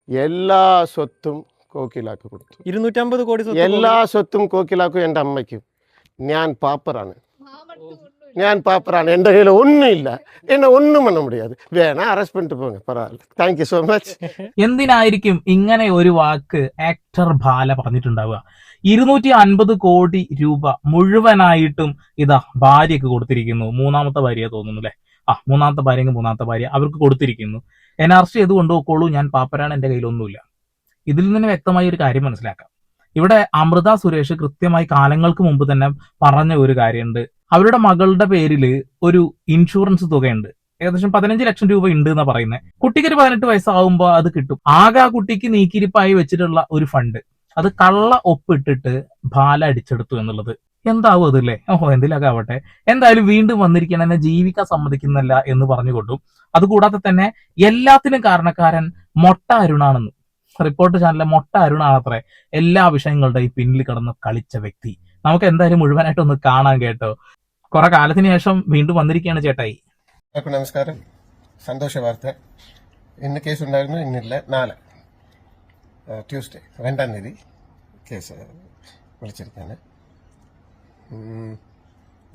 എല്ലാ സ്വത്തും കോക്കിലാക്ക് കൊടുത്തു. 250 കോടി എല്ലാ സ്വത്തും കോക്കിലാക്കും എൻ്റെ അമ്മയ്ക്കും. ഞാൻ പാപ്പറാണ്. എൻ്റെ കയ്യിൽ ഒന്നുമില്ല. എന്നെ ഒന്നും பண்ண முடியாது. വേണം അറസ്റ്റ് பண்ணிட்டு പോங்க. പരവായില്ല. Thank you so much. എന്തിനായിരിക്കും ഇങ്ങനെ ഒരു വാക്ക് ആക്ടർ ബാല പറഞ്ഞിട്ടുണ്ടാവുക? 250 കോടി രൂപ മുഴുവനായിട്ടും ഇതാ ഭാര്യക്ക് കൊടുത്തിരിക്കുന്നു. മൂന്നാമത്തെ ഭാര്യ തോന്നുന്നു അല്ലെ? മൂന്നാമത്തെ ഭാര്യ അവർക്ക് കൊടുത്തിരിക്കുന്നു. എന്നെ അറസ്റ്റ് ചെയ്ത് കൊണ്ടുപോയിക്കോളൂ, ഞാൻ പാപ്പരാണ്, എന്റെ കയ്യിലൊന്നുമില്ല. ഇതിൽ നിന്ന് വ്യക്തമായ ഒരു കാര്യം മനസ്സിലാക്കാം. ഇവിടെ അമൃത സുരേഷ് കൃത്യമായി കാലങ്ങൾക്ക് മുമ്പ് തന്നെ പറഞ്ഞ ഒരു കാര്യമുണ്ട്. അവരുടെ മകളുടെ പേരിൽ ഒരു ഇൻഷുറൻസ് തുകയുണ്ട്. ഏകദേശം 15 ലക്ഷം രൂപ ഉണ്ട് എന്നാ പറയുന്നത്. കുട്ടിക്ക് ഒരു 18 വയസ്സാവുമ്പോൾ അത് കിട്ടും. ആകെ ആ കുട്ടിക്ക് നീക്കിരിപ്പായി വെച്ചിട്ടുള്ള ഒരു ഫണ്ട്, അത് കള്ള ഒപ്പിട്ടിട്ട് ബാല അടിച്ചെടുത്തു എന്നുള്ളത് എന്താവും അതല്ലേ? എന്തിലൊക്കെ ആവട്ടെ, എന്തായാലും വീണ്ടും വന്നിരിക്കണം, എന്നെ ജീവിക്കാൻ സമ്മതിക്കുന്നില്ല എന്ന് പറഞ്ഞുകൊണ്ടും, അതുകൂടാതെ തന്നെ എല്ലാത്തിനും കാരണക്കാരൻ മൊട്ട അരുണാണെന്ന് റിപ്പോർട്ട് ചാനലിലെ മൊട്ട അരുണാണത്രേ എല്ലാ വിഷയങ്ങളുടെയും പിന്നിൽ കിടന്ന് കളിച്ച വ്യക്തി. നമുക്ക് എന്തായാലും മുഴുവനായിട്ടൊന്ന് കാണാൻ കേട്ടോ. കുറെ കാലത്തിന് ശേഷം വീണ്ടും വന്നിരിക്കുകയാണ് ചേട്ടായി. നമസ്കാരം. സന്തോഷ വാർത്ത. ഇന്ന് കേസ് ഉണ്ടായിരുന്നു, ഇന്നില്ല. നാളെ ട്യൂസ്ഡേ 2-ാം തീയതി കേസ് വിളിച്ചിരിക്കുകയാണ്.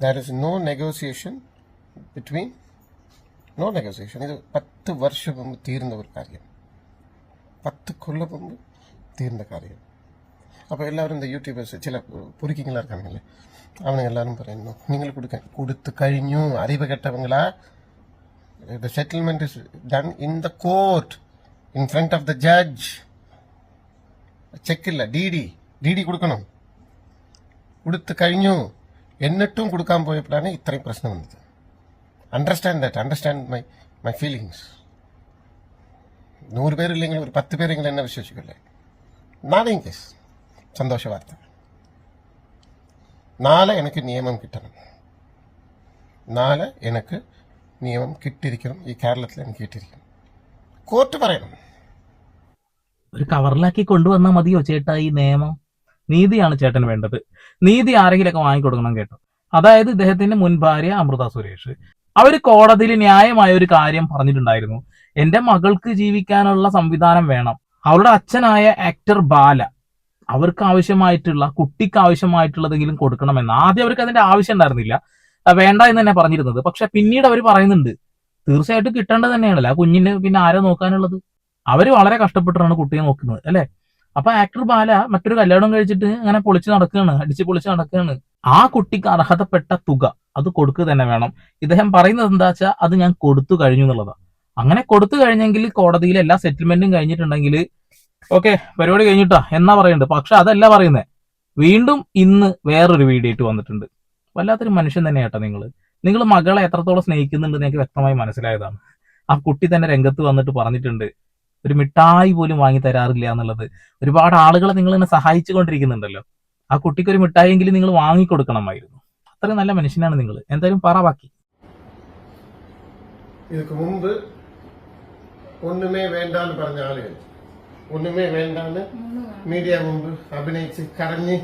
That is no negotiation. ഇത് 10 വർഷം മുമ്പ് തീർന്ന ഒരു കാര്യം. 10 കൊല്ലം മുമ്പ് തീർന്ന കാര്യം. അപ്പോൾ എല്ലാവരും യൂട്യൂബേഴ്സ് ചില പൊരിക്കിങ്ങളാർക്കാണെങ്കിലേ അവനെല്ലാവരും പറയുന്നു, നിങ്ങൾ കൊടുത്തു കഴിഞ്ഞു, അറിവ് കെട്ടവങ്ങളാ. The settlement is done in the court, in front of the judge. ചെക്കില്ല, DD കൊടുക്കണം. കൊടുത്തു കഴിഞ്ഞു. എന്നിട്ടും കൊടുക്കാൻ പോയപ്പോഴാണ് ഇത്രയും പ്രശ്നം വന്നത്. Understand my feelings. 100 പേരില്ലെങ്കിൽ ഒരു 10 പേരെങ്കിലും എന്നെ വിശ്വസിക്കല്ലേ. നാളെയും കേസ്. സന്തോഷ വാർത്ത. നാളെ എനിക്ക് നിയമം കിട്ടണം. നാളെ എനിക്ക് നിയമം കിട്ടിയിരിക്കണം. ഈ കേരളത്തിൽ എനിക്ക് കിട്ടിയിരിക്കണം. കോർട്ട് പറയണം. ഒരു കവറിലാക്കി കൊണ്ടുവന്നാൽ മതിയോ ചേട്ടാ ഈ നിയമം? നീതിയാണ് ചേട്ടന് വേണ്ടത്. നീതി ആരെങ്കിലൊക്കെ വാങ്ങിക്കൊടുക്കണം കേട്ടോ. അതായത് ഇദ്ദേഹത്തിന്റെ മുൻ ഭാര്യ അമൃത സുരേഷ്, അവര് കോടതിയിൽ ന്യായമായ ഒരു കാര്യം പറഞ്ഞിട്ടുണ്ടായിരുന്നു. എന്റെ മകൾക്ക് ജീവിക്കാനുള്ള സംവിധാനം വേണം. അവരുടെ അച്ഛനായ ആക്ടർ ബാല അവർക്ക് ആവശ്യമായിട്ടുള്ള, കുട്ടിക്ക് ആവശ്യമായിട്ടുള്ളതെങ്കിലും കൊടുക്കണമെന്ന്. ആദ്യം അവർക്ക് അതിന്റെ ആവശ്യം ഉണ്ടായിരുന്നില്ല, വേണ്ട എന്ന് തന്നെ പറഞ്ഞിരുന്നത്. പക്ഷെ പിന്നീട് അവർ പറയുന്നുണ്ട് തീർച്ചയായിട്ടും കിട്ടേണ്ടത് തന്നെയാണല്ലോ. ആ കുഞ്ഞിന് പിന്നെ ആരോ നോക്കാനുള്ളത്? അവര് വളരെ കഷ്ടപ്പെട്ടാണ് കുട്ടിയെ നോക്കുന്നത് അല്ലെ? അപ്പൊ ആക്ടർ ബാല മറ്റൊരു കല്യാണം കഴിച്ചിട്ട് അങ്ങനെ അടിച്ചു പൊളിച്ച് നടക്കുകയാണ്. ആ കുട്ടിക്ക് അർഹതപ്പെട്ട തുക അത് കൊടുക്കുക തന്നെ വേണം. ഇദ്ദേഹം പറയുന്നത് എന്താ വെച്ചാൽ അത് ഞാൻ കൊടുത്തു കഴിഞ്ഞു എന്നുള്ളതാണ്. അങ്ങനെ കൊടുത്തു കഴിഞ്ഞെങ്കിൽ കോടതിയിൽ എല്ലാ സെറ്റിൽമെന്റും കഴിഞ്ഞിട്ടുണ്ടെങ്കിൽ ഓക്കെ, പരിപാടി കഴിഞ്ഞിട്ടാ എന്നാ പറയുന്നുണ്ട്. പക്ഷെ അതല്ല പറയുന്നത്. വീണ്ടും ഇന്ന് വേറൊരു വീഡിയോ ആയിട്ട് വന്നിട്ടുണ്ട്. വല്ലാത്തൊരു മനുഷ്യൻ തന്നെ കേട്ടോ നിങ്ങൾ മകളെ എത്രത്തോളം സ്നേഹിക്കുന്നുണ്ട് എനിക്ക് വ്യക്തമായി മനസ്സിലായതാണ്. ആ കുട്ടി തന്നെ രംഗത്ത് വന്നിട്ട് പറഞ്ഞിട്ടുണ്ട് ഒരു മിഠായി പോലും വാങ്ങി തരാറില്ല എന്നുള്ളത്. ഒരുപാട് ആളുകളെ നിങ്ങൾ എന്നെ സഹായിച്ചു കൊണ്ടിരിക്കുന്നുണ്ടല്ലോ, ആ കുട്ടിക്ക് ഒരു മിഠായിയെങ്കിലും നിങ്ങൾ വാങ്ങിക്കൊടുക്കണമായിരുന്നു. അത്രയും നല്ല മനുഷ്യനാണ് നിങ്ങൾ. എന്തായാലും പറ ബാക്കി. இதுக்கு முன்பு ஒண்ணுமே வேண்டான்னு പറഞ്ഞ ആളുകൾ, ഒന്നുമേ വേണ്ടാന്ന് മീഡിയ മുമ്പ് അഭിനയിച്ച് കരഞ്ഞ്,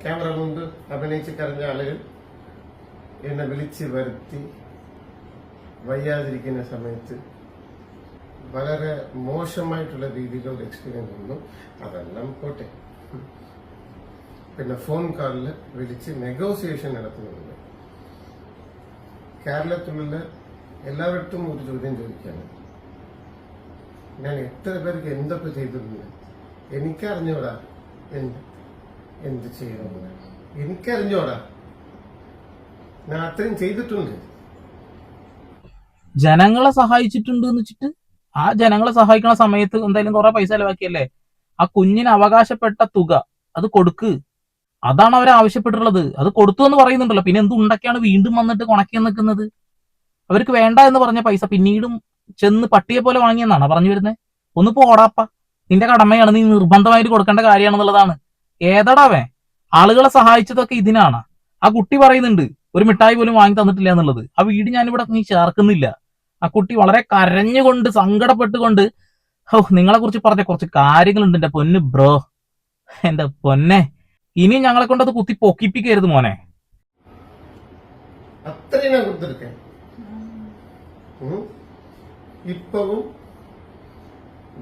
ക്യാമറ മുമ്പ് അഭിനയിച്ച് കരഞ്ഞ ആളുകൾ എന്നെ വിളിച്ച് വരുത്തി വയ്യാതിരിക്കുന്ന സമയത്ത് വളരെ മോശമായിട്ടുള്ള രീതിയിലുള്ള എക്സ്പീരിയൻസ് ഒന്നും അതെല്ലാം പോട്ടെ. പിന്നെ ഫോൺ കോളിൽ വിളിച്ച് നെഗോസിയേഷൻ നടത്തുന്നുണ്ട്. കേരളത്തിലുള്ള എല്ലാവരുടെ ഒരു ചോദ്യം ചോദിക്കാണ്, ഞാൻ എത്ര പേർക്ക് എന്തൊക്കെ ചെയ്തിട്ടുണ്ട്? എനിക്കറിഞ്ഞോടാ എന്ത് ചെയ്യണമെന്ന്. എനിക്കറിഞ്ഞോടാ, ഞാൻ അത്രയും ചെയ്തിട്ടുണ്ട്. ജനങ്ങളെ സഹായിച്ചിട്ടുണ്ട് എന്ന് വെച്ചിട്ട് ആ ജനങ്ങളെ സഹായിക്കുന്ന സമയത്ത് എന്തായാലും കുറെ പൈസ ചെലവാക്കിയല്ലേ? ആ കുഞ്ഞിന് അവകാശപ്പെട്ട തുക അത് കൊടുക്ക്. അതാണ് അവർ ആവശ്യപ്പെട്ടിട്ടുള്ളത്. അത് കൊടുത്തു എന്ന് പറയുന്നുണ്ടല്ലോ. പിന്നെ എന്തുണ്ടൊക്കെയാണ് വീണ്ടും വന്നിട്ട് കൊണക്കി നിൽക്കുന്നത്? അവർക്ക് വേണ്ട എന്ന് പറഞ്ഞ പൈസ പിന്നീടും ചെന്ന് പട്ടിയെ പോലെ വാങ്ങിയെന്നാണ് പറഞ്ഞു വരുന്നത്. ഒന്ന് പോടാപ്പ, നിന്റെ കടമയാണ്, നീ നിർബന്ധമായിട്ട് കൊടുക്കേണ്ട കാര്യമാണെന്നുള്ളതാണ്. ഏതടാവേ, ആളുകളെ സഹായിച്ചതൊക്കെ ഇതിനാണ്. ആ കുട്ടി പറയുന്നുണ്ട് ഒരു മിഠായി പോലും വാങ്ങി തന്നിട്ടില്ല എന്നുള്ളത്. ആ വീട് ഞാനിവിടെ നീ ചേർക്കുന്നില്ല. ആ കുട്ടി വളരെ കരഞ്ഞുകൊണ്ട് സങ്കടപ്പെട്ടുകൊണ്ട് നിങ്ങളെ കുറിച്ച് പറഞ്ഞ കുറച്ച് കാര്യങ്ങളുണ്ട് എന്റെ പൊന്ന് ബ്രോ, എന്റെ പൊന്നെ, ഇനി ഞങ്ങളെ കൊണ്ട് അത് കുത്തി പൊക്കിപ്പിക്കരുത് മോനെ. അത്രയും ഞാൻ കൊടുത്തിരിക്കேன். இப்பவும்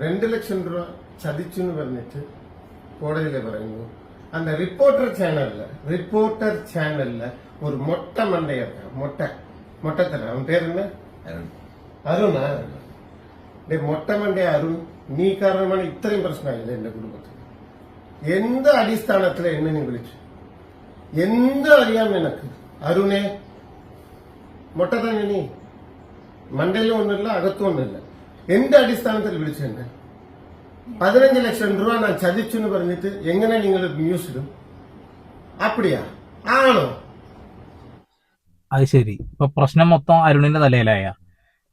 2 ലക്ഷം രൂപ ചതിച്ചു എന്ന് പറഞ്ഞിട്ട് കോടതിയിൽ പറയുന്നു. அந்த റിപ്പോർട്ടർ ചാനലില് ഒരു മൊട്ട മണ്ടയാണ്. മൊട്ടത്തല അവൻ പേരെന്താ? അരുണാ? മൊട്ട മണ്ടയ അരുൺ, നീ കാരണമാണ് ഇത്രയും പ്രശ്നമായില്ല എന്റെ കുടുംബത്തിൽ. എന്ത് അടിസ്ഥാനത്തിൽ എന്നെ നീ വിളിച്ചു? എന്ത് അറിയാം നിനക്ക്? അരുണെ മൊട്ട തന്നെ നീ, മണ്ടയിലും ഒന്നുമില്ല അകത്തും ഒന്നുമില്ല. എന്ത് അടിസ്ഥാനത്തിൽ വിളിച്ചു എന്നെ? 15 ലക്ഷം രൂപ ഞാൻ ചതിച്ചു എന്ന് പറഞ്ഞിട്ട് എങ്ങനെ നിങ്ങൾ ന്യൂസ് ഇടും? അപ്പടിയാ ആണോ? അത് ശരി. ഇപ്പൊ പ്രശ്നം മൊത്തം അരുണിന്റെ തലയിലായ.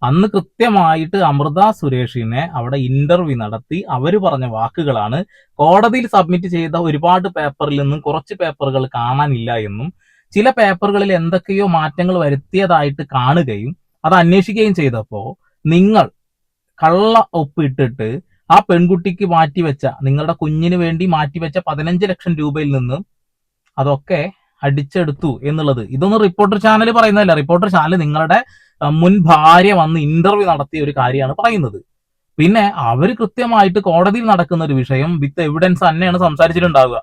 അന്ന് കൃത്യമായിട്ട് അമൃത സുരേഷിനെ അവിടെ ഇന്റർവ്യൂ നടത്തി അവര് പറഞ്ഞ വാക്കുകളാണ് കോടതിയിൽ സബ്മിറ്റ് ചെയ്ത ഒരുപാട് പേപ്പറിൽ നിന്നും കുറച്ച് പേപ്പറുകൾ കാണാനില്ല എന്നും ചില പേപ്പറുകളിൽ എന്തൊക്കെയോ മാറ്റങ്ങൾ വരുത്തിയതായിട്ട് കാണുകയും അത് അന്വേഷിക്കുകയും ചെയ്തപ്പോ നിങ്ങൾ കള്ള ഒപ്പിട്ടിട്ട് ആ പെൺകുട്ടിക്ക് മാറ്റിവെച്ച, നിങ്ങളുടെ കുഞ്ഞിന് വേണ്ടി മാറ്റിവെച്ച 15 ലക്ഷം രൂപയിൽ നിന്നും അതൊക്കെ അടിച്ചെടുത്തു എന്നുള്ളത് ഇതൊന്നും റിപ്പോർട്ടർ ചാനൽ പറയുന്നതല്ല. റിപ്പോർട്ടർ ചാനൽ നിങ്ങളുടെ മുൻ ഭാര്യ വന്ന് ഇന്റർവ്യൂ നടത്തിയ ഒരു കാര്യമാണ് പറയുന്നത്. പിന്നെ അവര് കൃത്യമായിട്ട് കോടതിയിൽ നടക്കുന്ന ഒരു വിഷയം വിത്ത് എവിഡൻസ് തന്നെയാണ് സംസാരിച്ചിട്ടുണ്ടാവുക.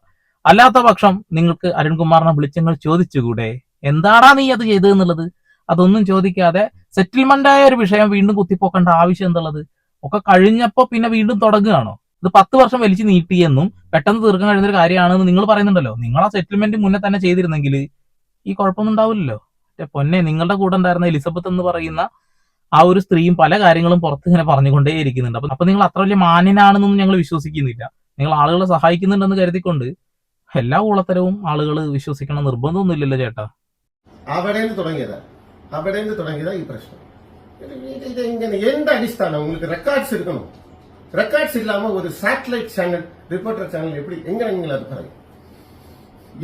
അല്ലാത്ത പക്ഷം നിങ്ങൾക്ക് അരുൺകുമാറിനെ വിളിച്ചങ്ങൾ ചോദിച്ചുകൂടെ എന്താടാ നീ അത് ചെയ്തതെന്നുള്ളത്? അതൊന്നും ചോദിക്കാതെ സെറ്റിൽമെന്റ് ആയ ഒരു വിഷയം വീണ്ടും കുത്തിപ്പോക്കേണ്ട ആവശ്യം എന്തുള്ളത്? ഒക്കെ കഴിഞ്ഞപ്പോ പിന്നെ വീണ്ടും തുടങ്ങുകയാണോ? ഇത് 10 വർഷം വലിച്ചു നീട്ടിയെന്നും പെട്ടെന്ന് തീർക്കാൻ കഴിയുന്ന ഒരു കാര്യമാണെന്ന് നിങ്ങൾ പറയുന്നുണ്ടല്ലോ. നിങ്ങൾ ആ സെറ്റിൽമെന്റ് മുന്നേ തന്നെ ചെയ്തിരുന്നെങ്കിൽ ഈ കുഴപ്പമൊന്നും ഉണ്ടാവില്ലല്ലോ. പൊന്നെ, നിങ്ങളുടെ കൂടെ ഉണ്ടായിരുന്ന എലിസബത്ത് എന്ന് പറയുന്ന ആ ഒരു സ്ത്രീയും പല കാര്യങ്ങളും പുറത്ത് ഇങ്ങനെ പറഞ്ഞുകൊണ്ടേ ഇരിക്കുന്നുണ്ട്. അപ്പൊ നിങ്ങൾ അത്ര വലിയ മാന്യനാണെന്നൊന്നും ഞങ്ങൾ വിശ്വസിക്കുന്നില്ല. നിങ്ങൾ ആളുകളെ സഹായിക്കുന്നുണ്ടെന്ന് കരുതിക്കൊണ്ട് എല്ലാ ഊളത്തരവും ആളുകൾ വിശ്വസിക്കണം നിർബന്ധമൊന്നുമില്ലല്ലോ ചേട്ടാ. അവിടെ നിന്ന് തുടങ്ങിയതാ ഈ പ്രശ്നം. ഇത് എങ്ങനെ, എന്ത് അടിസ്ഥാനം? உங்களுக்கு ரெக்கார்ட்ஸ் இருக்கணும். ரெக்கார்ட்ஸ் இல்லாம ஒரு சாட்டலைட் சேனல், ரிப்போர்ட்டர் சேனல் எப்படி எங்க நீங்கள் அது பாருங்க.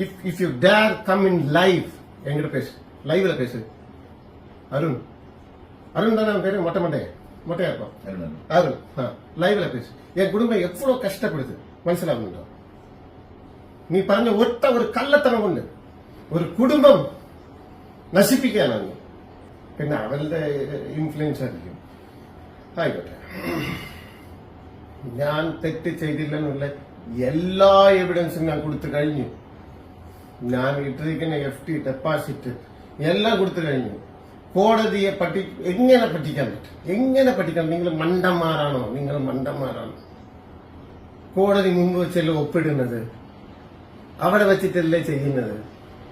If you dare come in live, எங்கிட்ட பேசு, லைவ்ல பேசு. அருண் தானே பேரு? மொட்டையா இருக்கும் அருண். லைவ்ல பேசு. என் குடும்பம் எவ்வளவு கஷ்டப்படுது മനസ്സിലാവുന്നുണ്ടോ? നീ പറഞ്ഞ ഒറ്റ ഒരു കള്ളത്തനം കൊണ്ട് ഒരു കുടുംബം നശിപ്പിക്കാനാണ്. പിന്നെ അവരുടെ ഇൻഫ്ലുവൻസ് ആയിരിക്കും. ആയിക്കോട്ടെ, ഞാൻ തെറ്റ് ചെയ്തില്ലെന്നുള്ള എല്ലാ എവിഡൻസും ഞാൻ കൊടുത്തു കഴിഞ്ഞു. ഞാൻ ഇട്ടിരിക്കുന്ന FD ഡെപ്പോസിറ്റ് എല്ലാം കൊടുത്തു കഴിഞ്ഞു. കോടതിയെ എങ്ങനെ പറ്റിക്കാൻ പറ്റും? എങ്ങനെ പറ്റിക്കാൻ? നിങ്ങൾ മണ്ടന്മാരാണോ? കോടതി മുമ്പ് വെച്ചല്ലേ ഒപ്പിടുന്നത്? അവിടെ വെച്ചിട്ടല്ലേ ചെയ്യുന്നത്?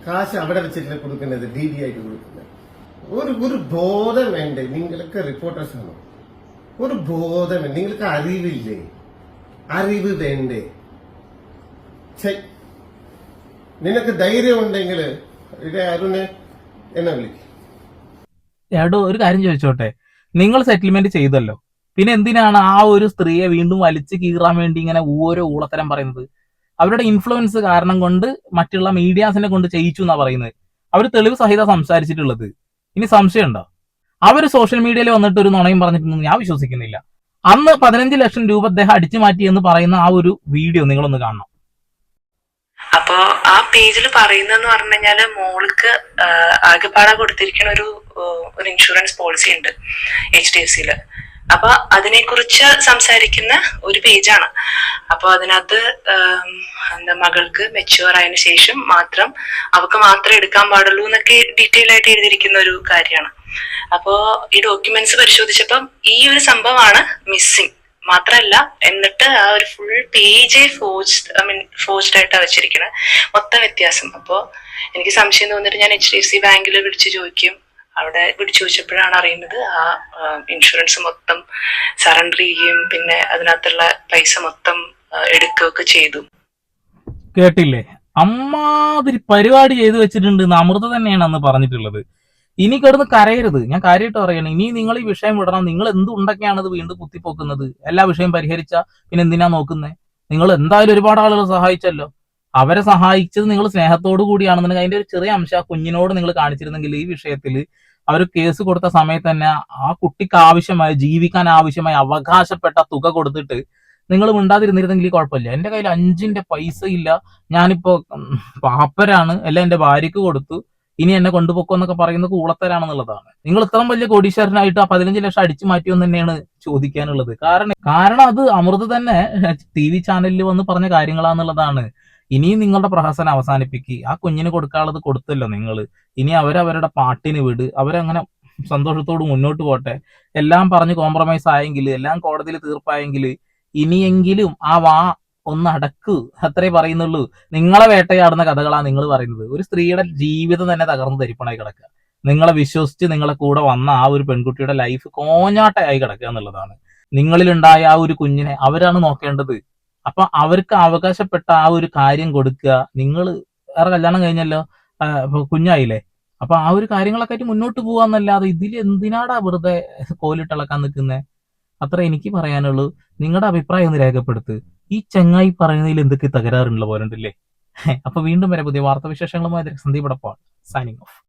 കാശ് അവിടെ വെച്ചിട്ടല്ലേ കൊടുക്കുന്നത്? DD ആയിട്ട് കൊടുക്കുന്നത്? ഒരു ബോധം വേണ്ടേ? നിങ്ങൾക്ക് റിപ്പോർട്ടേഴ്സ് ആണോ? ഒരു ബോധം, നിങ്ങൾക്ക് അറിവില്ലേ? അറിവ് വേണ്ടേ? നിനക്ക് ധൈര്യം ഉണ്ടെങ്കിൽ ഇത് അരുണെ എന്നെ വിളിക്കും. ഏടോ, ഒരു കാര്യം ചോദിച്ചോട്ടെ, നിങ്ങൾ സെറ്റിൽമെന്റ് ചെയ്തല്ലോ, പിന്നെ എന്തിനാണ് ആ ഒരു സ്ത്രീയെ വീണ്ടും വലിച്ചു കീറാൻ വേണ്ടി ഇങ്ങനെ ഓരോ ഊളത്തരം പറയുന്നത്? അവരുടെ ഇൻഫ്ലുവൻസ് കാരണം കൊണ്ട് മറ്റുള്ള മീഡിയാസിനെ കൊണ്ട് ചെയ്യിച്ചു എന്നാ പറയുന്നത്. അവർ തെളിവ് സഹിതം സംസാരിച്ചിട്ടുള്ളത്. ഇനി സംശയമുണ്ടോ? അവര് സോഷ്യൽ മീഡിയയിൽ വന്നിട്ട് ഒരു നുണയും പറഞ്ഞിട്ടൊന്നും ഞാൻ വിശ്വസിക്കുന്നില്ല. അന്ന് 15 ലക്ഷം രൂപ അദ്ദേഹം അടിച്ചു മാറ്റി എന്ന് പറയുന്ന ആ ഒരു വീഡിയോ നിങ്ങളൊന്ന് കാണണം. അപ്പോ ആ പേജിൽ പറയുന്നതെന്ന് പറഞ്ഞു കഴിഞ്ഞാല് മോൾക്ക് ആകെപ്പാടെ കൊടുത്തിരിക്കുന്ന ഒരു ഇൻഷുറൻസ് പോളിസി ഉണ്ട് HDFCയില്. അപ്പൊ അതിനെക്കുറിച്ച് സംസാരിക്കുന്ന ഒരു പേജാണ്. അപ്പൊ അതിനകത്ത് എന്താ, മകൾക്ക് മെച്യൂർ ആയതിനു ശേഷം മാത്രം അവർക്ക് മാത്രമേ എടുക്കാൻ പാടുള്ളൂ എന്നൊക്കെ ഡീറ്റെയിൽ ആയിട്ട് എഴുതിയിരിക്കുന്ന ഒരു കാര്യമാണ്. അപ്പോ ഈ ഡോക്യുമെന്റ്സ് പരിശോധിച്ചപ്പം ഈ ഒരു സംഭവമാണ് മിസ്സിങ്. മാത്രല്ല, എന്നിട്ട് ആ ഒരു ഫുൾ പേജ് ഫോഴ്സ്ഡ് ആയിട്ടാണ് വെച്ചിരിക്കുന്നത്. മൊത്തം വ്യത്യാസം. അപ്പോ എനിക്ക് സംശയം തോന്നിട്ട് ഞാൻ HDFC ബാങ്കിൽ വിളിച്ചു ചോദിക്കും. അവിടെ വിളിച്ചു ചോദിച്ചപ്പോഴാണ് അറിയുന്നത് ആ ഇൻഷുറൻസ് മൊത്തം സറണ്ടർ ചെയ്യുകയും പിന്നെ അതിനകത്തുള്ള പൈസ മൊത്തം എടുക്കുകയൊക്കെ ചെയ്തു. കേട്ടില്ലേ? അമ്മാതിരി പരിപാടി ചെയ്തു വെച്ചിട്ടുണ്ട്. അമൃത തന്നെയാണ് അന്ന് പറഞ്ഞിട്ടുള്ളത്. ഇനി കിടന്ന് കരയരുത്. ഞാൻ കാര്യമായിട്ട് പറയണം. ഇനി നിങ്ങൾ ഈ വിഷയം വിടണം. നിങ്ങൾ എന്തുണ്ടൊക്കെയാണ് ഇത് വീണ്ടും കുത്തിപ്പോക്കുന്നത്? എല്ലാ വിഷയം പരിഹരിച്ച പിന്നെ എന്തിനാ നോക്കുന്നത്? നിങ്ങൾ എന്തായാലും ഒരുപാട് ആളുകൾ സഹായിച്ചല്ലോ. അവരെ സഹായിച്ചത് നിങ്ങൾ സ്നേഹത്തോടു കൂടിയാണെന്നുണ്ടെങ്കിൽ അതിന്റെ ഒരു ചെറിയ അംശം ആ കുഞ്ഞിനോട് നിങ്ങൾ കാണിച്ചിരുന്നെങ്കിൽ ഈ വിഷയത്തിൽ അവർ കേസ് കൊടുത്ത സമയത്ത് തന്നെ ആ കുട്ടിക്ക് ആവശ്യമായ, ജീവിക്കാൻ ആവശ്യമായ അവകാശപ്പെട്ട തുക കൊടുത്തിട്ട് നിങ്ങൾ മിണ്ടാതിരുന്നിരുന്നെങ്കിൽ കുഴപ്പമില്ല. എന്റെ കയ്യിൽ 5 പൈസ ഇല്ല, ഞാനിപ്പോ പാപ്പരാണ്, എല്ലാം എന്റെ ഭാര്യക്ക് കൊടുത്തു, ഇനി എന്നെ കൊണ്ടുപോക്കോ എന്നൊക്കെ പറയുന്നത് കൂളത്തരാണെന്നുള്ളതാണ്. നിങ്ങൾ ഇത്രയും വലിയ കോടീശ്വരനായിട്ട് ആ 15 ലക്ഷം അടിച്ചു മാറ്റിയെന്ന് തന്നെയാണ് ചോദിക്കാനുള്ളത്. കാരണം അത് അമൃത തന്നെ TV ചാനലിൽ വന്ന് പറഞ്ഞ കാര്യങ്ങളാന്നുള്ളതാണ്. ഇനിയും നിങ്ങളുടെ പ്രഹസനം അവസാനിപ്പിക്കുക. ആ കുഞ്ഞിന് കൊടുക്കാനുള്ളത് കൊടുത്തല്ലോ നിങ്ങൾ. ഇനി അവരവരുടെ പാട്ടിന് വിട്. അവരങ്ങനെ സന്തോഷത്തോട് മുന്നോട്ട് പോട്ടെ. എല്ലാം പറഞ്ഞ് കോംപ്രമൈസ് ആയെങ്കിൽ, എല്ലാം കോടതിയിൽ തീർപ്പായെങ്കിൽ, ഇനിയെങ്കിലും ആ വാ ഒന്ന് അടക്ക്, അത്രേ പറയുന്നുള്ളൂ. നിങ്ങളെ വേട്ടയാടുന്ന കഥകളാണ് നിങ്ങൾ പറയുന്നത്. ഒരു സ്ത്രീയുടെ ജീവിതം തന്നെ തകർന്ന് തരിപ്പണായി കിടക്കുക. നിങ്ങളെ വിശ്വസിച്ച് നിങ്ങളെ കൂടെ വന്ന ആ ഒരു പെൺകുട്ടിയുടെ ലൈഫ് കോഞ്ഞാട്ടയായി കിടക്കുക എന്നുള്ളതാണ്. നിങ്ങളിലുണ്ടായ ആ ഒരു കുഞ്ഞിനെ അവരാണ് നോക്കേണ്ടത്. അപ്പൊ അവർക്ക് അവകാശപ്പെട്ട ആ ഒരു കാര്യം കൊടുക്കുക. നിങ്ങൾ വേറെ കല്യാണം കഴിഞ്ഞല്ലോ, കുഞ്ഞായില്ലേ, അപ്പൊ ആ ഒരു കാര്യങ്ങളൊക്കെ ആയിട്ട് മുന്നോട്ട് പോവാന്നല്ലാതെ ഇതിൽ എന്തിനാടാ വെറുതെ കോലിട്ടിളക്കാൻ നിൽക്കുന്നത്? അത്ര എനിക്ക് പറയാനുള്ളൂ. നിങ്ങളുടെ അഭിപ്രായം ഒന്ന് രേഖപ്പെടുത്ത്. ഈ ചങ്ങായി പറയുന്നതിൽ എന്തൊക്കെ തകരാറുള്ള പോലെ ഉണ്ടല്ലേ. അപ്പൊ വീണ്ടും വരെ പുതിയ വാർത്താവിശേഷങ്ങളുമായി സന്ദീപ് എടപ്പാൾ സൈനിങ് ഓഫ്.